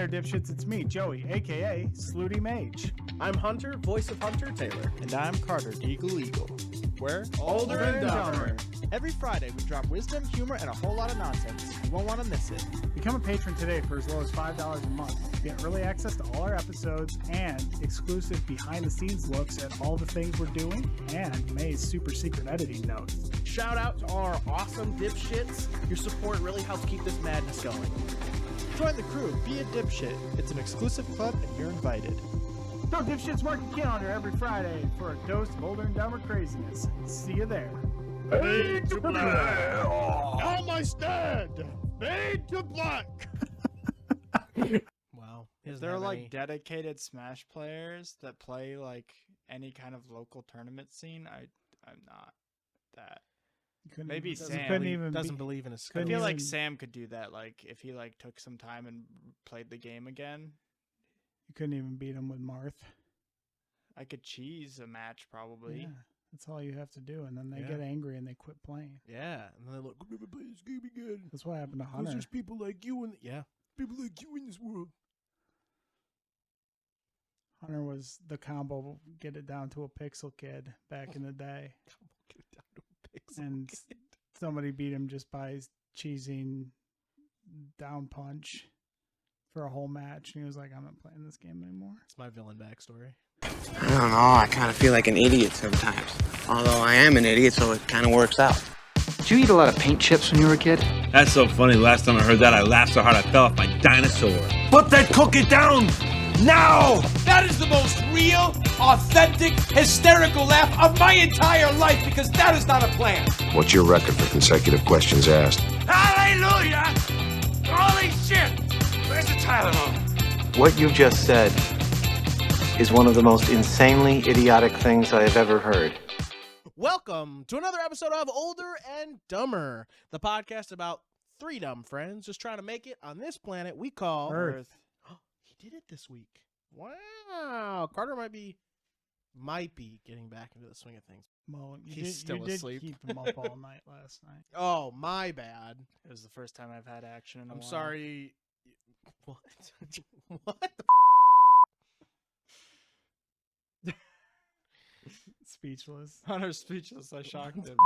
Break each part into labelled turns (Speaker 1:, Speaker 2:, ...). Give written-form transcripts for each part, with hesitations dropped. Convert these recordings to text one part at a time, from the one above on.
Speaker 1: there, dipshits. It's me, Joey, a.k.a. Slooty Mage.
Speaker 2: I'm Hunter, voice of Hunter Taylor.
Speaker 3: And I'm Carter, Deagle Eagle.
Speaker 2: We're
Speaker 1: OlderNDumber.
Speaker 3: Every Friday, we drop wisdom, humor, and a whole lot of nonsense. You won't want to miss it.
Speaker 1: Become a patron today for as low as $5 a month. Get early access to all our episodes and exclusive behind-the-scenes looks at all the things we're doing and May's super secret editing notes.
Speaker 2: Shout out to all our awesome dipshits. Your support really helps keep this madness going.
Speaker 3: Join the crew. Be a dipshit. It's an exclusive club, and you're invited.
Speaker 1: So dipshits, mark your calendar every Friday for a dose of older-and-dumber craziness. See you there.
Speaker 3: Fade to black. On my stand. Fade to black.
Speaker 4: Wow.
Speaker 3: Is there like dedicated Smash players that play like any kind of local tournament scene? I'm not that. Maybe Sam
Speaker 4: doesn't believe in a skill.
Speaker 3: I feel like Sam could do that. Like if he like took some time and played the game again.
Speaker 1: You couldn't even beat him with Marth.
Speaker 3: I could cheese a match probably.
Speaker 1: Yeah, that's all you have to do, and then they get angry and they quit playing.
Speaker 4: Yeah, and then they look, we'll never play this game again.
Speaker 1: That's what happened to Hunter.
Speaker 4: There's people like you in people like you in this world.
Speaker 1: Hunter was the combo get it down to a pixel kid back in the day.
Speaker 4: Get it down to a pixel
Speaker 1: And
Speaker 4: kid.
Speaker 1: somebody beat him just by cheesing down punch for a whole match, and he was like, I'm not playing this game anymore.
Speaker 4: It's my villain backstory.
Speaker 5: I don't know, I kind of feel like an idiot sometimes. Although I am an idiot, so it kind of works out.
Speaker 6: Did you eat a lot of paint chips when you were a kid?
Speaker 7: That's so funny. Last time I heard that, I laughed so hard I fell off my dinosaur. Put that cookie down now!
Speaker 8: That is the most real, authentic, hysterical laugh of my entire life, because that is not a plan.
Speaker 9: What's your record for consecutive questions asked?
Speaker 7: Hallelujah! Holy shit! Where's the Tylenol?
Speaker 6: What you just said is one of the most insanely idiotic things I have ever heard.
Speaker 4: Welcome to another episode of Older and Dumber, the podcast about three dumb friends just trying to make it on this planet we call
Speaker 1: Earth.
Speaker 4: He did it this week. Wow. Carter might be getting back into the swing of things.
Speaker 1: Well,
Speaker 4: He's still asleep.
Speaker 1: Keep him up all night last night.
Speaker 4: Oh, my bad.
Speaker 3: It was the first time I've had action in a while.
Speaker 4: I'm sorry. What? What?
Speaker 1: Speechless.
Speaker 3: Hunter's speechless. I shocked him.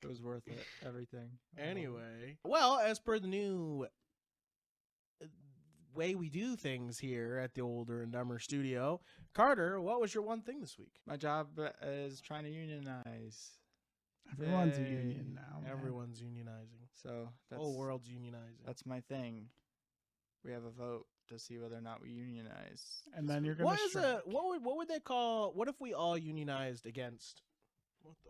Speaker 3: It was worth it. Everything.
Speaker 4: Anyway. Well, as per the new way we do things here at the Older and Dumber studio, Carter, what was your one thing this week?
Speaker 3: My job is trying to unionize.
Speaker 1: Everyone's a union now. Man.
Speaker 4: Everyone's unionizing.
Speaker 3: So that's,
Speaker 4: whole world's unionizing.
Speaker 3: That's my thing. We have a vote to see whether or not we unionize.
Speaker 1: And then you're gonna.
Speaker 4: What would they call? What if we all unionized against? What the?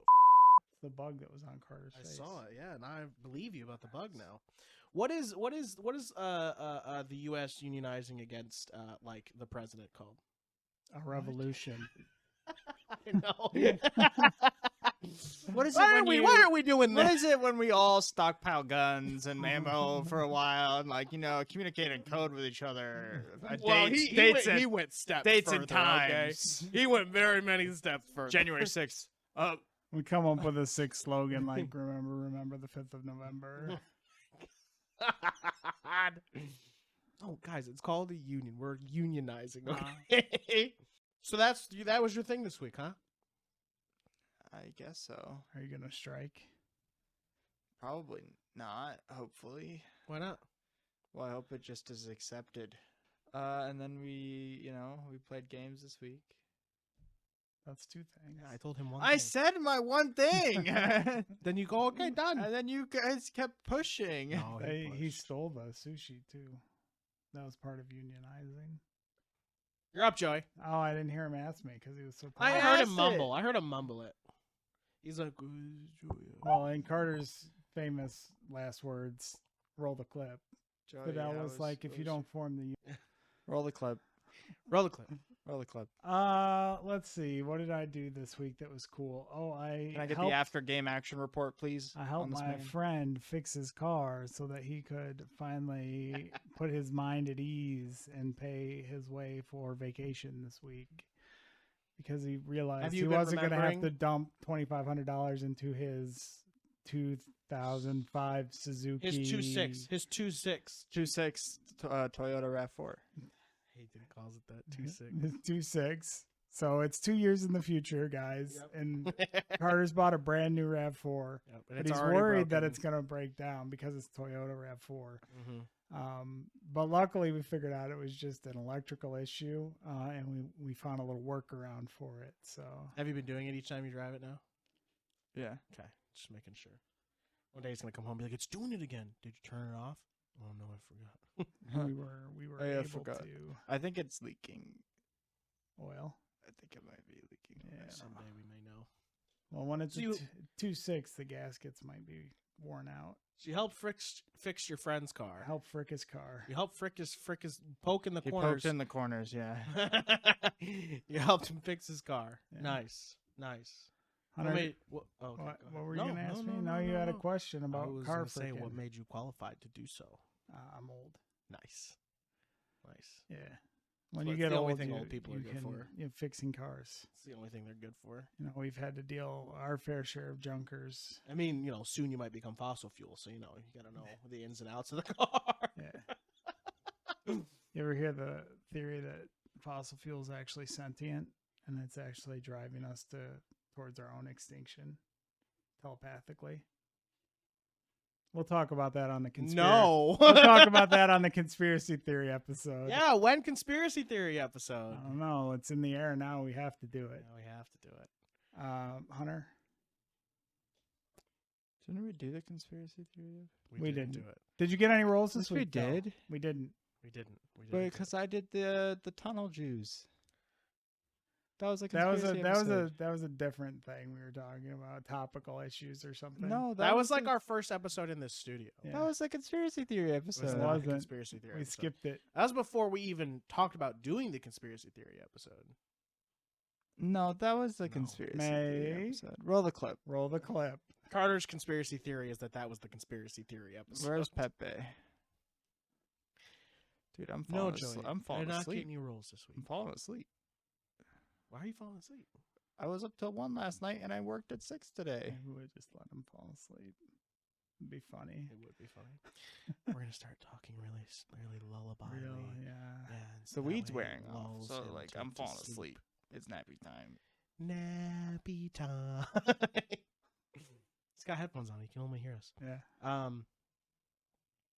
Speaker 1: The bug that was on Carter's
Speaker 4: I
Speaker 1: face.
Speaker 4: saw it. Yeah, and I believe you about the bug now. What is the U.S. unionizing against like the president called?
Speaker 1: A revolution.
Speaker 4: I know.
Speaker 3: What is it?
Speaker 4: Why are we doing
Speaker 3: What
Speaker 4: that?
Speaker 3: is it when we all stockpile guns and ammo for a while and communicate in code with each other?
Speaker 4: He went steps
Speaker 3: dates
Speaker 4: further,
Speaker 3: and times.
Speaker 4: Okay? He went very many steps further.
Speaker 3: January 6th.
Speaker 1: We come up with a sick slogan like remember the 5th of November.
Speaker 4: God. Oh, guys, it's called a union. We're unionizing. Okay. So that was your thing this week, huh?
Speaker 3: I guess so.
Speaker 1: Are you gonna strike?
Speaker 3: Probably not. Hopefully.
Speaker 4: Why not?
Speaker 3: Well, I hope it just is accepted. And then we played games this week.
Speaker 1: That's two things.
Speaker 4: Yeah, I told him one
Speaker 3: I
Speaker 4: thing.
Speaker 3: said my one thing.
Speaker 4: Then you go, okay, done.
Speaker 3: And then you guys kept pushing.
Speaker 4: No,
Speaker 1: He stole the sushi too. That was part of unionizing.
Speaker 4: You're up, Joey.
Speaker 1: Oh, I didn't hear him ask me because he was so.
Speaker 4: I
Speaker 1: proud.
Speaker 4: heard him
Speaker 3: asked
Speaker 4: mumble. I heard him mumble it. He's like,
Speaker 1: Well, in Carter's famous last words, "Roll the clip."
Speaker 3: Joey,
Speaker 1: Fidel was like, "If you don't form the."
Speaker 3: roll the clip.
Speaker 4: roll the clip.
Speaker 3: Roll the clip.
Speaker 1: Let's see. What did I do this week that was cool? Oh,
Speaker 3: Can I get the after game action report, please?
Speaker 1: I helped my friend fix his car so that he could finally put his mind at ease and pay his way for vacation this week because he realized he wasn't going to have to dump $2,500 into his 2005 Suzuki.
Speaker 4: His 2.6. His 2.6.
Speaker 3: 2.6 Toyota RAV4.
Speaker 4: I hate that he calls it that. 2.6.
Speaker 1: His 2.6. So it's 2 years in the future, guys. Yep. And Carter's bought a brand new RAV4.
Speaker 4: Yep.
Speaker 1: But he's worried that it's going to break down because it's Toyota RAV4.
Speaker 4: Mm-hmm.
Speaker 1: But luckily we figured out it was just an electrical issue, and we found a little workaround for it. So
Speaker 4: have you been doing it each time you drive it now?
Speaker 3: Yeah.
Speaker 4: Okay. Just making sure. One day he's going to come home and be like, it's doing it again. Did you turn it off? Oh, no, I forgot.
Speaker 1: we were able to.
Speaker 3: I think it's leaking
Speaker 1: oil.
Speaker 3: I think it might be leaking.
Speaker 1: Yeah.
Speaker 4: Someday we may know.
Speaker 1: Well, when it's 2.6, the gaskets might be worn out.
Speaker 4: So you help fix your friend's car.
Speaker 1: Help Frick his car.
Speaker 4: You help Frick his poke in the
Speaker 3: He
Speaker 4: corners.
Speaker 3: poked in the corners, yeah.
Speaker 4: You helped him fix his car.
Speaker 1: Yeah.
Speaker 4: Nice.
Speaker 1: Hunter,
Speaker 4: what
Speaker 1: were you going to ask me? No, you had a question about car fricking.
Speaker 4: What made you qualified to do so?
Speaker 1: I'm old.
Speaker 4: Nice.
Speaker 1: Yeah. When you get
Speaker 4: the only
Speaker 1: old,
Speaker 4: thing old people are good for.
Speaker 1: Fixing cars.
Speaker 4: It's the only thing they're good for.
Speaker 1: We've had to deal our fair share of junkers.
Speaker 4: I mean, soon you might become fossil fuel, so you got to know the ins and outs of the car.
Speaker 1: Yeah. You ever hear the theory that fossil fuel is actually sentient and it's actually driving us towards our own extinction telepathically? We'll talk about that on the conspiracy.
Speaker 4: No.
Speaker 1: We'll talk about that on the conspiracy theory episode.
Speaker 4: Yeah, when conspiracy theory episode?
Speaker 1: I don't know. It's in the air now. We have to do it.
Speaker 4: Yeah, we have to do it.
Speaker 1: Hunter?
Speaker 3: Didn't we do the conspiracy theory?
Speaker 1: We didn't
Speaker 4: do it.
Speaker 1: Did you get any rolls this
Speaker 3: Yes, we
Speaker 1: week?
Speaker 3: did.
Speaker 1: No, we didn't.
Speaker 4: We didn't.
Speaker 3: Because I did the tunnel Jews. That was a conspiracy
Speaker 1: that was a different thing we were talking about, topical issues or something.
Speaker 3: No,
Speaker 4: that was like our first episode in this studio.
Speaker 1: Yeah.
Speaker 3: That was a conspiracy theory episode.
Speaker 1: It
Speaker 4: not a
Speaker 1: wasn't.
Speaker 4: conspiracy theory
Speaker 1: We
Speaker 4: episode.
Speaker 1: skipped it.
Speaker 4: That was before we even talked about doing the conspiracy theory episode.
Speaker 3: No, that was the conspiracy theory episode. Roll the clip.
Speaker 1: Roll the clip.
Speaker 4: Carter's conspiracy theory is that was the conspiracy theory episode.
Speaker 3: Where's Pepe? Dude, I'm falling asleep. I'm falling
Speaker 4: You're not
Speaker 3: asleep.
Speaker 4: getting your rolls this week.
Speaker 3: I'm falling asleep.
Speaker 4: Why are you falling asleep?
Speaker 3: I was up till 1 last night and I worked at 6 today.
Speaker 1: Maybe we just let him fall asleep. It'd be funny.
Speaker 4: It would be funny. We're gonna start talking really lullaby.
Speaker 1: Yeah.
Speaker 3: It's the weeds wearing off, so like I'm falling asleep. It's nappy time.
Speaker 4: Nappy time. He's got headphones on. He can only hear us.
Speaker 1: Yeah.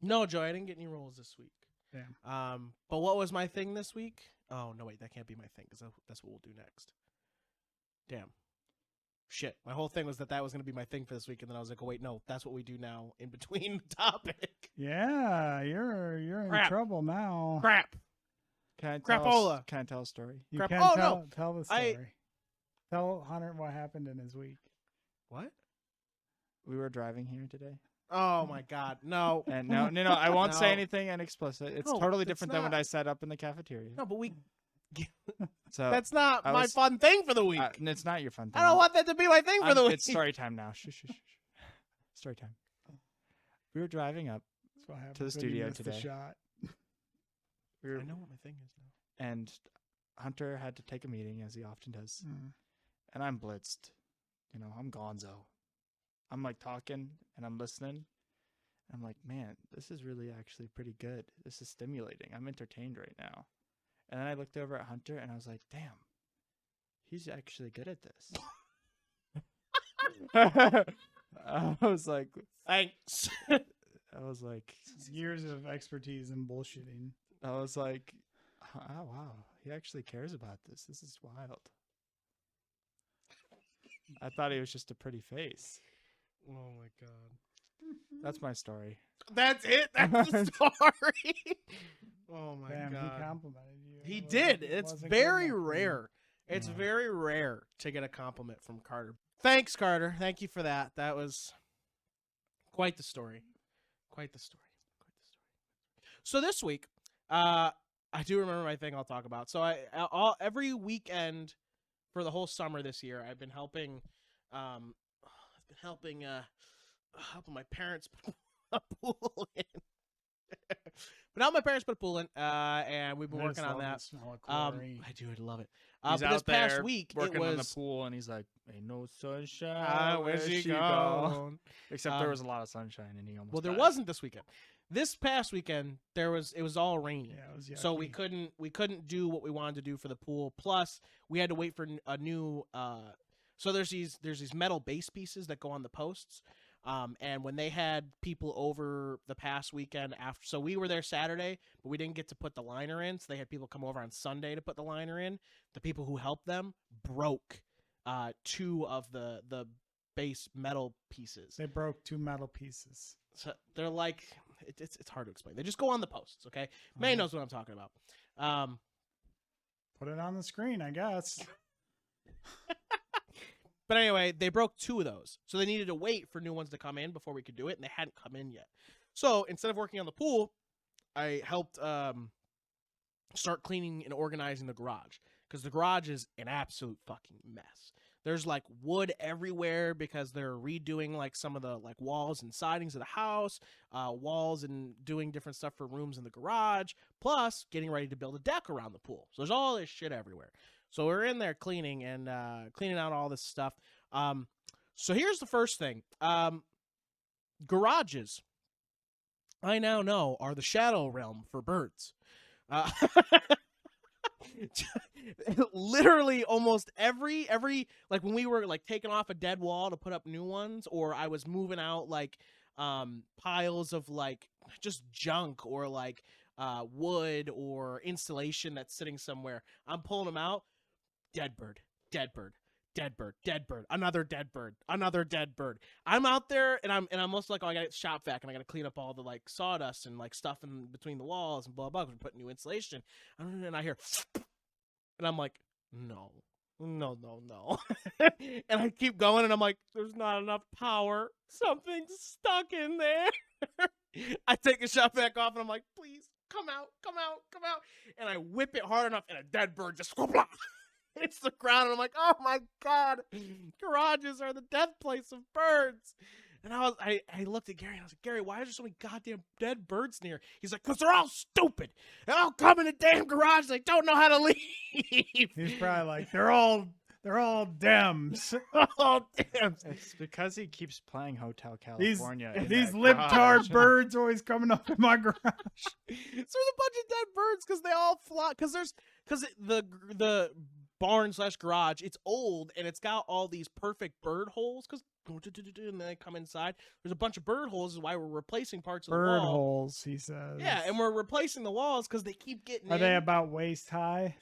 Speaker 4: No, Joey, I didn't get any rolls this week.
Speaker 1: Damn.
Speaker 4: But what was my thing this week? Oh no, wait, that can't be my thing because that's what we'll do next. Damn. Shit. My whole thing was that was going to be my thing for this week, and then I was like, oh wait, no, that's what we do now in between the topic.
Speaker 1: Yeah, you're in trouble now.
Speaker 4: Crap.
Speaker 3: Can I
Speaker 4: Crapola.
Speaker 3: tell a story?
Speaker 1: You
Speaker 4: Crap.
Speaker 1: can
Speaker 4: Oh,
Speaker 1: tell,
Speaker 4: no.
Speaker 1: tell the story. Tell Hunter what happened in his week.
Speaker 4: What?
Speaker 3: We were driving here today.
Speaker 4: Oh my God, no.
Speaker 3: And no, I won't say
Speaker 4: No.
Speaker 3: anything inexplicit. It's
Speaker 4: No,
Speaker 3: totally
Speaker 4: that's
Speaker 3: different than what
Speaker 4: not.
Speaker 3: I set up in the cafeteria.
Speaker 4: No, but we.
Speaker 3: So
Speaker 4: That's not
Speaker 3: I
Speaker 4: my
Speaker 3: was-
Speaker 4: fun thing for the week.
Speaker 3: It's not your fun thing.
Speaker 4: I don't want that to be my thing for the week.
Speaker 3: It's story time now. Shh. Story time. We were driving up
Speaker 1: That's what happened
Speaker 3: to the
Speaker 1: when you
Speaker 3: studio
Speaker 1: missed the
Speaker 3: today.
Speaker 1: shot.
Speaker 4: I know what my thing is now.
Speaker 3: And Hunter had to take a meeting, as he often does. And I'm blitzed. I'm gonzo. I'm like talking and I'm listening. I'm like, man, this is really actually pretty good. This is stimulating. I'm entertained right now. And then I looked over at Hunter and I was like, damn, he's actually good at this. I was like,
Speaker 4: thanks.
Speaker 3: I was like,
Speaker 1: years of expertise in bullshitting.
Speaker 3: I was like, oh, wow, he actually cares about this. This is wild. I thought he was just a pretty face.
Speaker 4: Oh my God.
Speaker 3: That's my story.
Speaker 4: That's it. That's the story. Oh my
Speaker 1: Damn,
Speaker 4: God.
Speaker 1: he complimented you.
Speaker 4: He
Speaker 1: It
Speaker 4: did.
Speaker 1: wasn't-
Speaker 4: It's
Speaker 1: wasn't
Speaker 4: very
Speaker 1: good enough for you.
Speaker 4: rare. It's very rare to get a compliment from Carter. Thanks, Carter. Thank you for that. That was quite the story. Quite the story. So this week, I do remember my thing I'll talk about. So every weekend for the whole summer this year, I've been helping helping my parents put a pool in. But now my parents put a pool in, and we've been
Speaker 1: I just
Speaker 4: working on
Speaker 1: love
Speaker 4: that.
Speaker 1: the smell of
Speaker 4: I
Speaker 1: chlorine.
Speaker 4: do. I love it.
Speaker 3: He's
Speaker 4: But
Speaker 3: out
Speaker 4: this past
Speaker 3: there
Speaker 4: week,
Speaker 3: working
Speaker 4: it was
Speaker 3: on the pool, and he's like, "Ain't no sunshine.
Speaker 4: where's
Speaker 3: where's
Speaker 4: she
Speaker 3: she
Speaker 4: gone?"
Speaker 3: Except there was a lot of sunshine, and he almost.
Speaker 4: Well, there
Speaker 3: died.
Speaker 4: wasn't this weekend. This past weekend, it was all rainy.
Speaker 1: Yeah, it was
Speaker 4: So we
Speaker 1: yucky.
Speaker 4: couldn't do what we wanted to do for the pool. Plus, we had to wait for a new. So there's these metal base pieces that go on the posts. And when they had people over the past weekend after, so we were there Saturday, but we didn't get to put the liner in. So they had people come over on Sunday to put the liner in. The people who helped them broke 2 of the base metal pieces.
Speaker 1: They broke 2 metal pieces.
Speaker 4: So they're like, it's hard to explain. They just go on the posts, okay? May knows what I'm talking about.
Speaker 1: Put it on the screen, I guess.
Speaker 4: But anyway, they broke 2 of those. So they needed to wait for new ones to come in before we could do it, and they hadn't come in yet. So instead of working on the pool, I helped start cleaning and organizing the garage, because the garage is an absolute fucking mess. There's like wood everywhere because they're redoing like some of the like walls and sidings of the house, walls and doing different stuff for rooms in the garage, plus getting ready to build a deck around the pool. So there's all this shit everywhere. So we're in there cleaning and cleaning out all this stuff. So here's the first thing. Garages, I now know, are the shadow realm for birds. Literally almost every like when we were like taking off a dead wall to put up new ones, or I was moving out like piles of like just junk or like wood or insulation that's sitting somewhere, I'm pulling them out. Dead bird, dead bird, dead bird, dead bird, another dead bird, another dead bird. I'm out there and I'm almost like, oh, I got to shop vac and I got to clean up all the like sawdust and like stuff in between the walls and blah blah. We're putting new insulation, and I hear, and I'm like, no. And I keep going, and I'm like, there's not enough power. Something's stuck in there. I take a shot back off, and I'm like, please come out. And I whip it hard enough, and a dead bird just hits the ground, and I'm like, oh my God, garages are the death place of birds. And I looked at Gary, and I was like, Gary, why are there so many goddamn dead birds near? He's like, because they're all stupid. They all come in the damn garage. They don't know how to leave.
Speaker 1: He's probably like, they're all Dems.
Speaker 4: Oh, damn.
Speaker 3: It's because he keeps playing Hotel California.
Speaker 1: These libtard birds always coming up in my garage.
Speaker 4: So there's a bunch of dead birds because they all fly. Because the barn/garage, it's old and it's got all these perfect bird holes. Because and then they come inside. There's a bunch of bird holes. Is why we're replacing parts of the wall.
Speaker 1: Bird holes, he says.
Speaker 4: Yeah, and we're replacing the walls because they keep getting.
Speaker 1: Are they about waist high?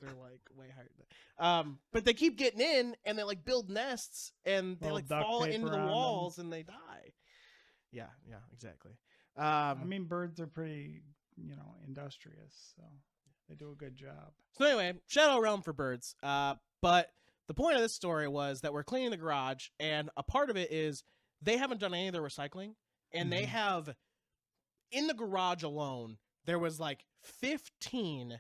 Speaker 4: They're like way higher than that. But they keep getting in and they like build nests and they like fall into the walls and they die. Yeah, exactly.
Speaker 1: I mean, birds are pretty, industrious, so they do a good job.
Speaker 4: So anyway, Shadow Realm for birds. But the point of this story was that we're cleaning the garage, and a part of it is they haven't done any of their recycling, and they have, in the garage alone, there was like 15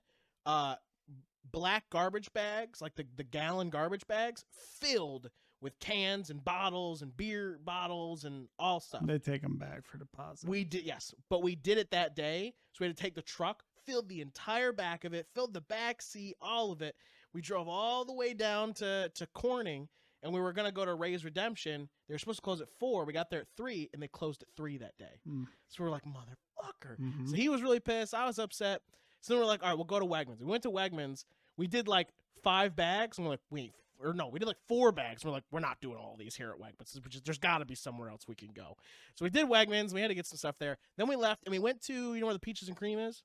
Speaker 4: black garbage bags, like the gallon garbage bags, filled with cans and bottles and beer bottles and all stuff.
Speaker 1: They take them back for deposit.
Speaker 4: We did, yes, but we did it that day, so we had to take the truck, filled the entire back of it, filled the back seat, all of it. We drove all the way down to Corning, and we were going to go to Ray's Redemption. They were supposed to close at 4. We got there at 3, and they closed at 3 that day. So we were like, motherfucker. So he was really pissed. I was upset. So then we're like, all right, we'll go to Wegmans. We went to Wegmans. We did like 5 bags, and we're like, we did like 4 bags. We're like, we're not doing all these here at Wegmans. There's got to be somewhere else we can go. So we did Wegmans. We had to get some stuff there. Then we left, and we went to, where the Peaches and Cream is?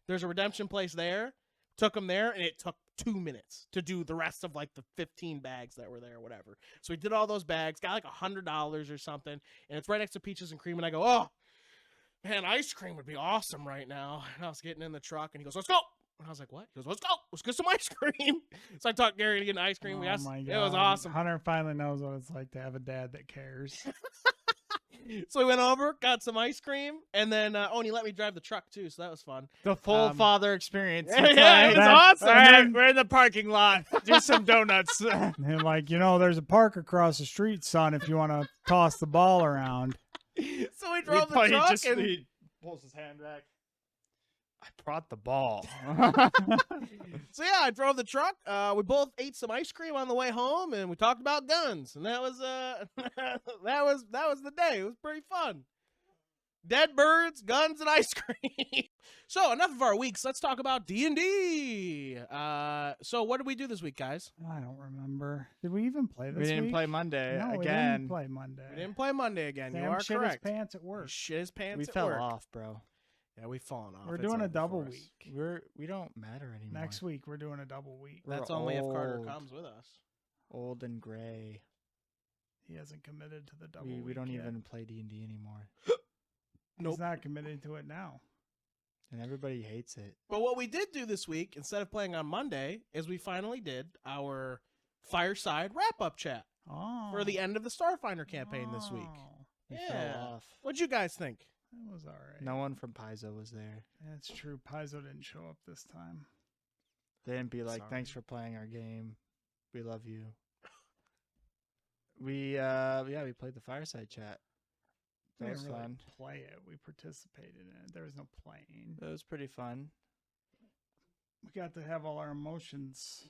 Speaker 4: There's a redemption place there. Took them there, and it took 2 minutes to do the rest of like the 15 bags that were there or whatever. So we did all those bags, got like $100 or something, and it's right next to Peaches and Cream. And I go, oh, man, ice cream would be awesome right now. And I was getting in the truck, and he goes, let's go. And I was like, what? He goes, let's go. Let's get some ice cream. So I talked Gary to get an ice cream.
Speaker 1: Oh my God.
Speaker 4: It was awesome.
Speaker 1: Hunter finally knows what it's like to have a dad that cares.
Speaker 4: So we went over, got some ice cream, and then, and he let me drive the truck too, so that was fun.
Speaker 3: The full father experience.
Speaker 4: Yeah, it was awesome.
Speaker 3: All right, we're in the parking lot. Do some donuts.
Speaker 1: And like, there's a park across the street, son, if you want to toss the ball around.
Speaker 4: So we drove the truck, and
Speaker 3: Pulls his hand back. I brought the ball.
Speaker 4: So yeah, I drove the truck. We both ate some ice cream on the way home, and we talked about guns. And that was that was the day. It was pretty fun. Dead birds, guns, and ice cream. So enough of our weeks. Let's talk about D&D. So what did we do this week, guys?
Speaker 1: I don't remember. Did we even play this
Speaker 3: We didn't
Speaker 1: week?
Speaker 3: play Monday
Speaker 1: No, we
Speaker 3: again.
Speaker 1: didn't play Monday.
Speaker 4: We didn't play Monday again.
Speaker 1: Sam
Speaker 4: You are
Speaker 1: shit
Speaker 4: correct.
Speaker 1: his pants at
Speaker 4: He
Speaker 1: work.
Speaker 4: shit his pants
Speaker 3: We
Speaker 4: at
Speaker 3: fell
Speaker 4: work.
Speaker 3: off, bro.
Speaker 4: Yeah, we've fallen off.
Speaker 1: We're
Speaker 4: It's
Speaker 1: doing a
Speaker 4: over
Speaker 1: double
Speaker 4: for us.
Speaker 1: week.
Speaker 3: We don't matter anymore.
Speaker 1: Next week, we're doing a double week.
Speaker 3: We're
Speaker 4: That's only if Carter
Speaker 3: old.
Speaker 4: comes with us.
Speaker 3: Old and gray.
Speaker 1: He hasn't committed to the double
Speaker 3: We
Speaker 1: week
Speaker 3: don't
Speaker 1: yet.
Speaker 3: even play D&D anymore.
Speaker 1: He's not committed to it now.
Speaker 3: And everybody hates it.
Speaker 4: But what we did do this week, instead of playing on Monday, is we finally did our fireside wrap-up chat
Speaker 1: Oh.
Speaker 4: for the end of the Starfinder campaign this week.
Speaker 1: Oh,
Speaker 3: We
Speaker 4: Yeah.
Speaker 3: fell off.
Speaker 4: What'd you guys think?
Speaker 1: that was all right.
Speaker 3: No one from Paizo was there.
Speaker 1: That's true. Paizo didn't show up this time.
Speaker 3: They didn't be like,
Speaker 4: Sorry.
Speaker 3: thanks for playing our game. We love you. We played the fireside chat.
Speaker 1: We
Speaker 3: That was
Speaker 1: didn't really
Speaker 3: fun.
Speaker 1: play it. We participated in it. There was no playing.
Speaker 3: That was pretty fun.
Speaker 1: We got to have all our emotions.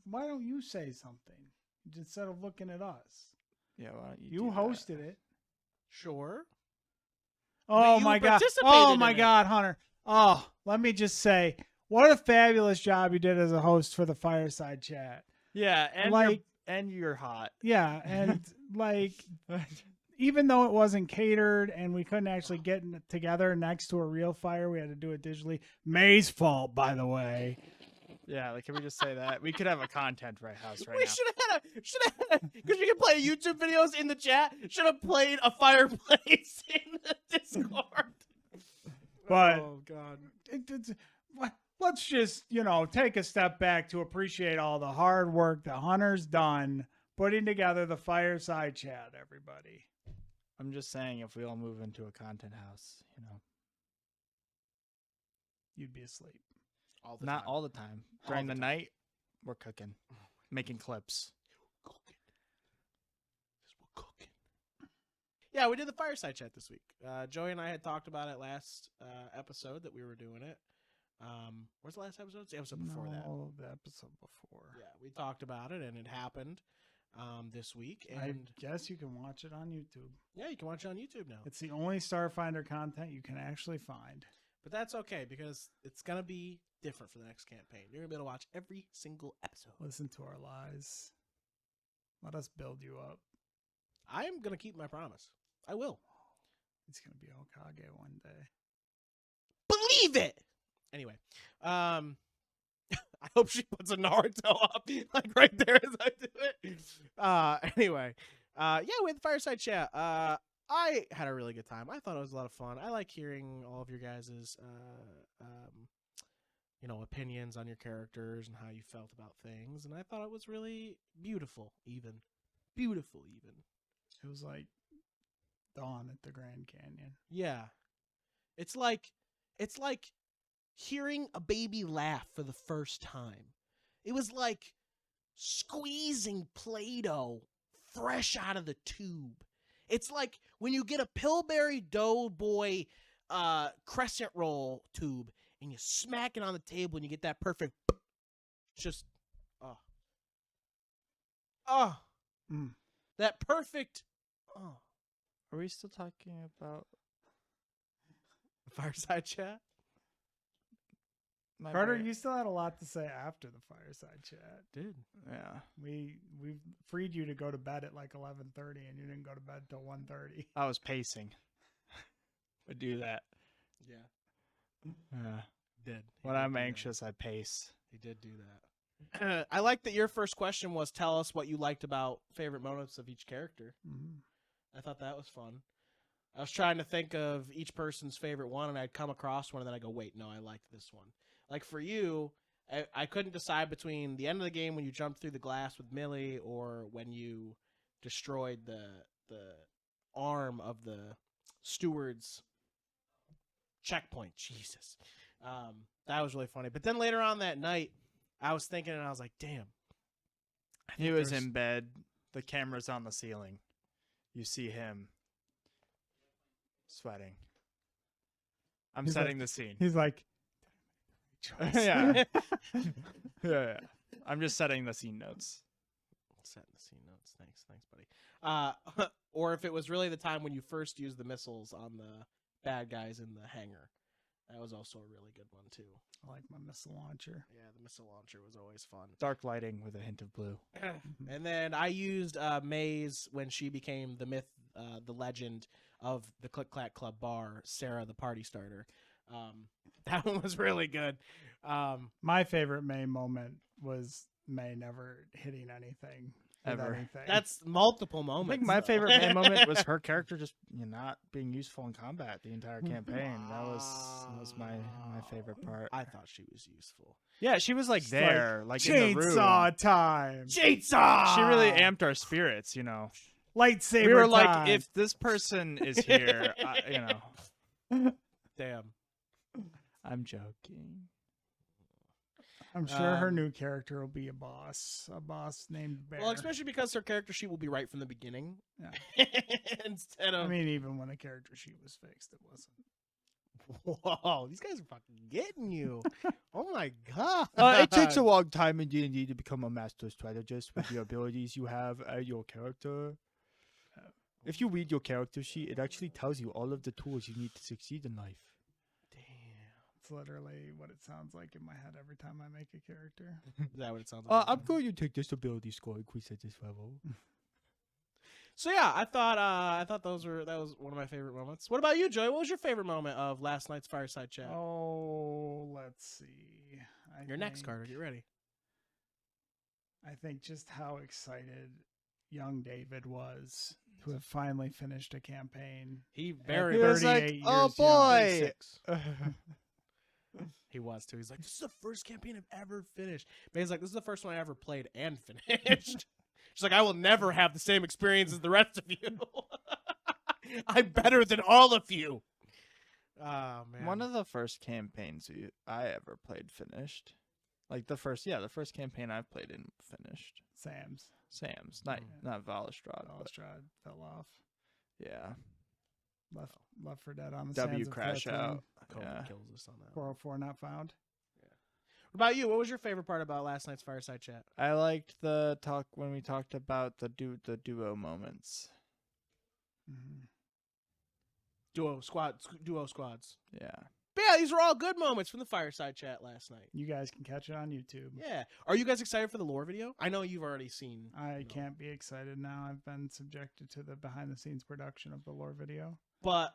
Speaker 1: Why don't you say something instead of looking at us?
Speaker 3: Yeah, why don't
Speaker 1: You
Speaker 3: do that?
Speaker 1: hosted it.
Speaker 4: Sure.
Speaker 1: Oh
Speaker 4: you
Speaker 1: my god!
Speaker 4: participated
Speaker 1: Oh
Speaker 4: in
Speaker 1: my
Speaker 4: it.
Speaker 1: god, Hunter! Oh, let me just say, what a fabulous job you did as a host for the fireside chat.
Speaker 3: Yeah, and
Speaker 1: Like-
Speaker 3: you're hot.
Speaker 1: Yeah, and like, even though it wasn't catered and we couldn't actually get together next to a real fire, we had to do it digitally. May's fault, by the way.
Speaker 3: Yeah, like can we just say that? We could have a content house right
Speaker 4: We
Speaker 3: now.
Speaker 4: should have because we can play YouTube videos in the chat. Should have played a fireplace in the Discord.
Speaker 1: But
Speaker 4: oh god.
Speaker 1: let's just, take a step back to appreciate all the hard work that Hunter's done putting together the fireside chat, everybody.
Speaker 3: I'm just saying, if we all move into a content house,
Speaker 1: You'd be asleep.
Speaker 4: All the
Speaker 3: not
Speaker 4: time.
Speaker 3: all the time.
Speaker 4: All
Speaker 3: During
Speaker 4: the
Speaker 3: the
Speaker 4: time.
Speaker 3: night, we're cooking, making clips.
Speaker 4: Cooking. We're cooking. Yeah, we did the fireside chat this week. Joey and I had talked about it last episode that we were doing it. Where's the last episode? It's the episode before that.
Speaker 1: No, the episode before.
Speaker 4: Yeah, we talked about it, and it happened this week. And
Speaker 1: I guess you can watch it on YouTube.
Speaker 4: yeah, you can watch it on YouTube now.
Speaker 1: It's the only Starfinder content you can actually find.
Speaker 4: But that's okay because it's gonna be different for the next campaign. You're gonna be able to watch every single episode.
Speaker 1: Listen to our lies. Let us build you up.
Speaker 4: I am gonna keep my promise. I will.
Speaker 1: It's going to be Hokage one day.
Speaker 4: Believe it. Anyway, I hope she puts a Naruto up like right there as I do it. Anyway, yeah, we had the fireside chat. I had a really good time. I thought it was a lot of fun. I like hearing all of your guys' opinions on your characters and how you felt about things, and I thought it was really beautiful even.
Speaker 1: It was like dawn at the Grand Canyon.
Speaker 4: Yeah. It's like hearing a baby laugh for the first time. It was like squeezing Play-Doh fresh out of the tube. It's like when you get a Pillsbury Doughboy crescent roll tube and you smack it on the table and you get that perfect just that perfect
Speaker 3: Are we still talking about
Speaker 4: fireside chat?
Speaker 3: my
Speaker 1: Carter,
Speaker 3: brain?
Speaker 1: you still had a lot to say after the fireside chat.
Speaker 4: Dude.
Speaker 3: Yeah.
Speaker 1: We freed you to go to bed at like 11:30 and you didn't go to bed till 1:30.
Speaker 3: I was pacing. Would do that.
Speaker 4: Yeah.
Speaker 3: Yeah.
Speaker 4: Did.
Speaker 3: When I'm anxious, I pace.
Speaker 4: He did do that. I like that your first question was tell us what you liked about favorite moments of each character.
Speaker 1: Mm-hmm.
Speaker 4: I thought that was fun. I was trying to think of each person's favorite one, and I'd come across one, and then I go, wait, no, I liked this one. Like for you, I couldn't decide between the end of the game when you jumped through the glass with Millie or when you destroyed the arm of the steward's checkpoint. Jesus. That was really funny. But then later on that night, I was thinking, and I was like, damn.
Speaker 3: He was in bed. The camera's on the ceiling. You see him. Sweating. I'm
Speaker 1: He's
Speaker 3: setting
Speaker 1: like-
Speaker 3: the scene.
Speaker 1: He's like,
Speaker 3: yeah. Yeah. I'm just setting the scene notes.
Speaker 4: Setting the scene notes. Thanks, buddy. Or if it was really the time when you first used the missiles on the bad guys in the hangar. That was also a really good one, too.
Speaker 1: I like my missile launcher.
Speaker 4: Yeah, the missile launcher was always fun.
Speaker 3: Dark lighting with a hint of blue.
Speaker 4: And then I used Maze when she became the myth, the legend of the Click Clack Club bar, Sarah the party starter. That one was really good.
Speaker 1: My favorite May moment was May never hitting anything. with
Speaker 3: Ever.
Speaker 1: anything.
Speaker 4: That's multiple
Speaker 3: I
Speaker 4: moments.
Speaker 3: think my
Speaker 4: though.
Speaker 3: favorite May moment was her character just not being useful in combat the entire campaign. That was my favorite part.
Speaker 4: I thought she was useful.
Speaker 3: Yeah, she was like
Speaker 1: It's
Speaker 3: there, like in the room.
Speaker 1: chainsaw time.
Speaker 4: Chainsaw!
Speaker 3: She really amped our spirits, you know.
Speaker 1: Lightsaber
Speaker 3: We were
Speaker 1: time.
Speaker 3: like, if this person is here,
Speaker 4: Damn.
Speaker 3: I'm joking.
Speaker 1: I'm sure her new character will be a boss named Bear.
Speaker 4: Well, especially because her character sheet will be right from the beginning.
Speaker 1: Yeah.
Speaker 4: Instead of.
Speaker 1: I mean, even when the character sheet was fixed, it wasn't.
Speaker 4: Whoa, these guys are fucking getting you. Oh my god.
Speaker 3: It takes a long time in D&D to become a master strategist with the abilities you have and your character. If you read your character sheet, it actually tells you all of the tools you need to succeed in life.
Speaker 1: It's literally what it sounds like in my head every time I make a character.
Speaker 4: Is that what it sounds like?
Speaker 3: I'm going to take this ability score increase at this level.
Speaker 4: So yeah, I thought that was one of my favorite moments. What about you, Joey? What was your favorite moment of last night's fireside chat?
Speaker 1: Oh, let's see.
Speaker 4: You're next, Carter. Get ready.
Speaker 1: I think just how excited young David was to have finally finished a campaign.
Speaker 4: He
Speaker 1: at
Speaker 4: very
Speaker 3: He was
Speaker 1: 38
Speaker 3: like,
Speaker 1: years
Speaker 3: oh
Speaker 1: young.
Speaker 3: boy.
Speaker 4: 36. He was too. He's like, this is the first campaign I've ever finished. But he's like, this is the first one I ever played and finished. She's like, I will never have the same experience as the rest of you. I'm better than all of you. Oh man.
Speaker 3: One of the first campaigns I ever played finished. Like the first campaign I've played in finished. Sam's, not Valistrad. but
Speaker 1: Balustrade fell off.
Speaker 3: Yeah.
Speaker 1: Left for dead on the
Speaker 3: W
Speaker 1: sands of
Speaker 3: crash
Speaker 1: Tatooine.
Speaker 3: out.
Speaker 4: COVID
Speaker 3: Yeah.
Speaker 4: kills us on that.
Speaker 1: 404 not found.
Speaker 4: What about you? What was your favorite part about last night's fireside chat?
Speaker 3: I liked the talk when we talked about the duo moments.
Speaker 1: Mm-hmm.
Speaker 4: Duo squads.
Speaker 3: Yeah.
Speaker 4: But yeah, these were all good moments from the fireside chat last night.
Speaker 1: You guys can catch it on YouTube.
Speaker 4: Yeah. Are you guys excited for the lore video? I know you've already seen.
Speaker 1: I can't be excited now. I've been subjected to the behind-the-scenes production of the lore video.
Speaker 4: But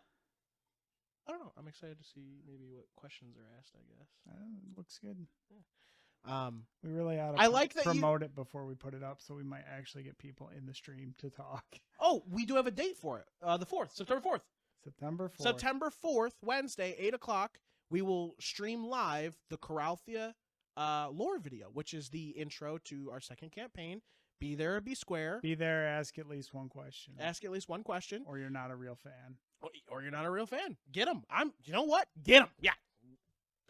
Speaker 4: I don't know. I'm excited to see maybe what questions are asked, I guess.
Speaker 1: It looks good.
Speaker 4: Yeah.
Speaker 1: We really ought to
Speaker 4: I like that
Speaker 1: promote it before we put it up, so we might actually get people in the stream to talk.
Speaker 4: Oh, we do have a date for it. The 4th, September 4th.
Speaker 1: September 4th.
Speaker 4: September 4th, Wednesday, 8 o'clock, we will stream live the Coralthia lore video, which is the intro to our second campaign. Be there or be square.
Speaker 1: Be there, ask at least one question.
Speaker 4: Ask at least one question.
Speaker 1: Or you're not a real fan.
Speaker 4: Or you're not a real fan. Get them. You know what? Get them. Yeah.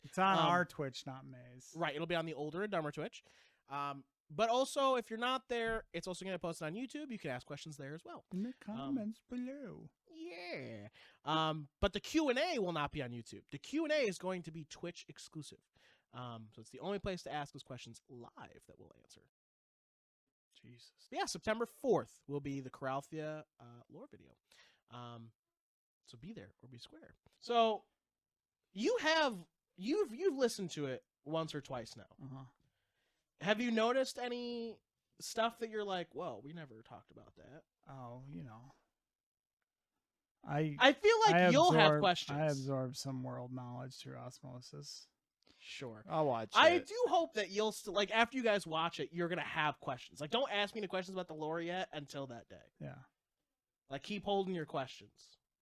Speaker 1: It's on our Twitch, not Maze.
Speaker 4: Right. It'll be on the OlderNDumber Twitch. But also, if you're not there, it's also going to post on YouTube. You can ask questions there as well.
Speaker 1: In the comments below.
Speaker 4: Yeah. But the Q&A will not be on YouTube. The Q&A is going to be Twitch exclusive. So it's the only place to ask those questions live that we'll answer. Jesus. But yeah, September 4th will be the Coralthia lore video. So be there or be square. So you've listened to it once or twice now.
Speaker 1: Uh-huh.
Speaker 4: Have you noticed any stuff that you're like, whoa, we never talked about that?
Speaker 1: Oh, you know.
Speaker 4: I feel like you'll have questions.
Speaker 1: I absorb some world knowledge through osmosis.
Speaker 4: Sure.
Speaker 3: I'll watch it.
Speaker 4: I do hope that you'll still, like, after you guys watch it, you're going to have questions. Like, don't ask me any questions about the lore yet until that day.
Speaker 1: Yeah.
Speaker 4: Like, keep holding your questions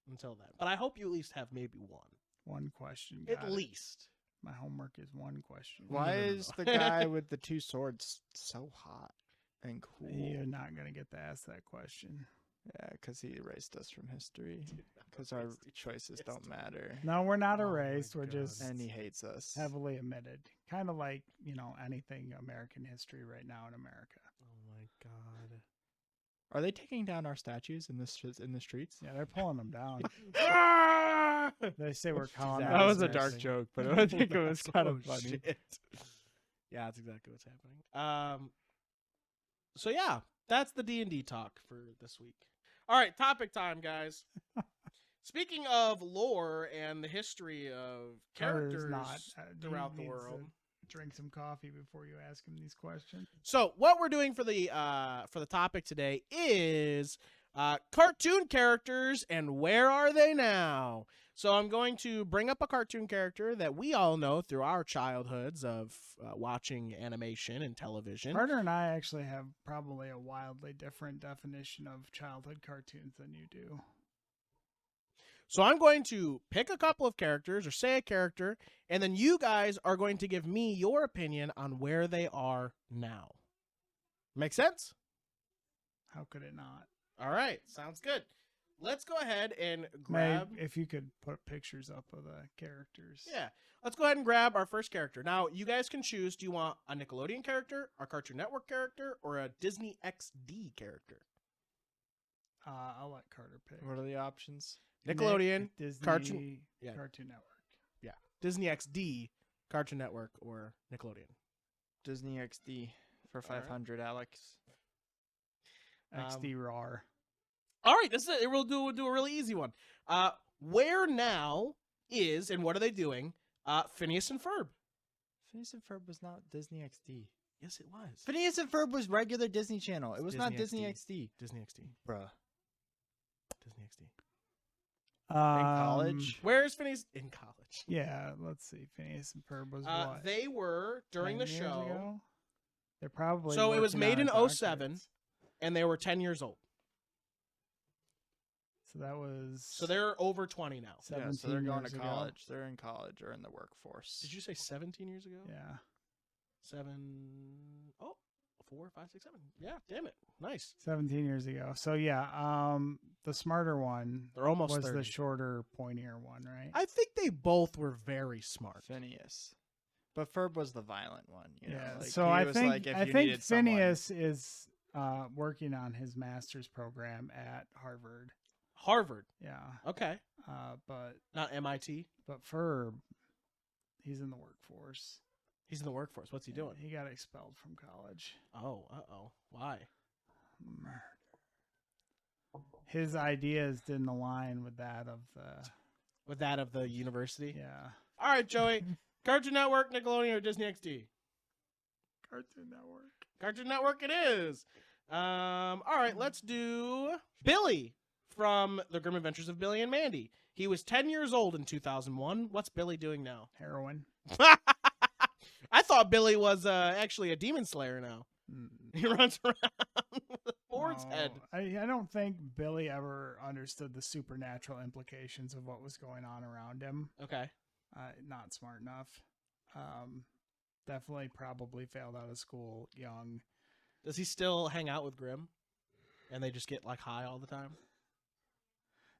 Speaker 4: until then. But I hope you at least have maybe one.
Speaker 1: One question.
Speaker 4: At least.
Speaker 1: My homework is one question.
Speaker 3: Why is the guy with the two swords so hot and cool?
Speaker 1: You're not going to get to ask that question.
Speaker 3: Yeah, because he erased us from history. Because our choices don't matter.
Speaker 1: No, we're not erased. We're just
Speaker 3: And he hates us.
Speaker 1: heavily omitted. Kind of like, anything American history right now in America.
Speaker 4: Oh my God.
Speaker 3: Are they taking down our statues in the streets?
Speaker 1: Yeah, they're pulling them down.
Speaker 4: Ah!
Speaker 1: They say we're
Speaker 4: That
Speaker 1: colonizing.
Speaker 3: That was a
Speaker 4: Interesting.
Speaker 3: dark joke, but I think it was kind of funny.
Speaker 4: Shit. Yeah, that's exactly what's happening. So yeah, that's the D&D talk for this week. All right, topic time, guys. Speaking of lore and the history of
Speaker 1: Carter's
Speaker 4: characters
Speaker 1: not, he
Speaker 4: throughout the
Speaker 1: needs to
Speaker 4: world.
Speaker 1: Drink some coffee before you ask him these questions.
Speaker 4: So what we're doing for the topic today is cartoon characters and where are they now? So I'm going to bring up a cartoon character that we all know through our childhoods of watching animation and television.
Speaker 1: Carter and I actually have probably a wildly different definition of childhood cartoons than you do.
Speaker 4: So I'm going to pick a couple of characters or say a character, and then you guys are going to give me your opinion on where they are now. Make sense?
Speaker 1: How could it not?
Speaker 4: All right, sounds good. Let's go ahead and grab...
Speaker 1: If you could put pictures up of the characters.
Speaker 4: Yeah, let's go ahead and grab our first character. Now, you guys can choose, do you want a Nickelodeon character, a Cartoon Network character, or a Disney XD character?
Speaker 1: I'll let Carter pick.
Speaker 3: What are the options?
Speaker 4: Nickelodeon,
Speaker 1: Disney,
Speaker 4: Cartoon
Speaker 1: Network.
Speaker 4: Yeah, Disney XD, Cartoon Network, or Nickelodeon.
Speaker 3: Disney XD for 500, Alex.
Speaker 1: XD RAR.
Speaker 4: All right, this is it. We'll do a really easy one. Where now is, and what are they doing? Phineas and Ferb.
Speaker 3: Phineas and Ferb was not Disney XD.
Speaker 4: Yes, it was.
Speaker 3: Phineas and Ferb was regular Disney Channel. It was not Disney XD.
Speaker 4: Disney XD.
Speaker 3: Bruh.
Speaker 4: Disney XD.
Speaker 3: In college?
Speaker 4: Where is Phineas? In college.
Speaker 1: Yeah, let's see. Phineas and Ferb was what?
Speaker 4: They were, during
Speaker 1: 10
Speaker 4: the
Speaker 1: years
Speaker 4: show.
Speaker 1: ago? They're probably
Speaker 4: So it was
Speaker 1: working
Speaker 4: made
Speaker 1: on
Speaker 4: in
Speaker 1: doctorates.
Speaker 4: 07, and they were 10 years old.
Speaker 1: So that was...
Speaker 4: So they're over 20 now.
Speaker 3: Yeah, so they're going to
Speaker 1: ago.
Speaker 3: college. They're in college or in the workforce.
Speaker 4: Did you say 17 years ago?
Speaker 1: Yeah.
Speaker 4: 4, 5, 6, 7. Yeah, damn it. Nice.
Speaker 1: 17 years ago. So yeah, the smarter one
Speaker 4: They're almost
Speaker 1: was
Speaker 4: 30.
Speaker 1: the shorter, pointier one, right?
Speaker 4: I think they both were very smart.
Speaker 3: Phineas. But Ferb was the violent one. You know?
Speaker 1: Yeah.
Speaker 3: Like,
Speaker 1: So
Speaker 3: he
Speaker 1: I
Speaker 3: was
Speaker 1: think
Speaker 3: like, if
Speaker 1: I
Speaker 3: you
Speaker 1: think
Speaker 3: needed someone-
Speaker 1: Phineas is working on his master's program at Harvard.
Speaker 4: Harvard.
Speaker 1: Yeah.
Speaker 4: Okay.
Speaker 1: But
Speaker 4: Not MIT.
Speaker 1: Ferb, he's in the workforce.
Speaker 4: He's in the workforce. What's he doing?
Speaker 1: He got expelled from college.
Speaker 4: Oh, uh-oh. Why?
Speaker 1: Murder. His ideas didn't align with that of the...
Speaker 4: With that of the university?
Speaker 1: Yeah.
Speaker 4: All right, Joey. Cartoon Network, Nickelodeon, or Disney XD?
Speaker 1: Cartoon Network.
Speaker 4: Cartoon Network it is. All right, let's do Billy from The Grim Adventures of Billy and Mandy. He was 10 years old in 2001. What's Billy doing now?
Speaker 1: Heroin.
Speaker 4: I thought Billy was actually a demon slayer now. He runs around with a boar's head.
Speaker 1: I don't think Billy ever understood the supernatural implications of what was going on around him.
Speaker 4: Okay.
Speaker 1: Not smart enough. Definitely probably failed out of school young.
Speaker 4: Does he still hang out with Grim? And they just get like high all the time?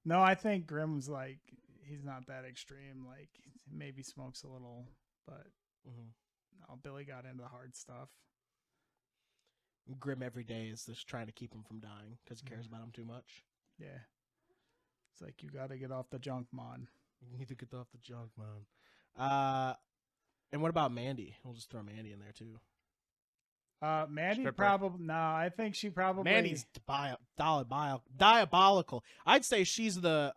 Speaker 1: No, I think Grimm's like, he's not that extreme. Like, maybe smokes a little, but no, Billy got into the hard stuff.
Speaker 4: Grim every day is just trying to keep him from dying because he cares about him too much.
Speaker 1: Yeah. It's like, you got to get off the junk, man.
Speaker 4: You need to get off the junk, man. And what about Mandy? We'll just throw Mandy in there too.
Speaker 1: Mandy
Speaker 3: Stripper.
Speaker 1: probably, no, I think she probably.
Speaker 4: Mandy's diabolical. I'd say she's the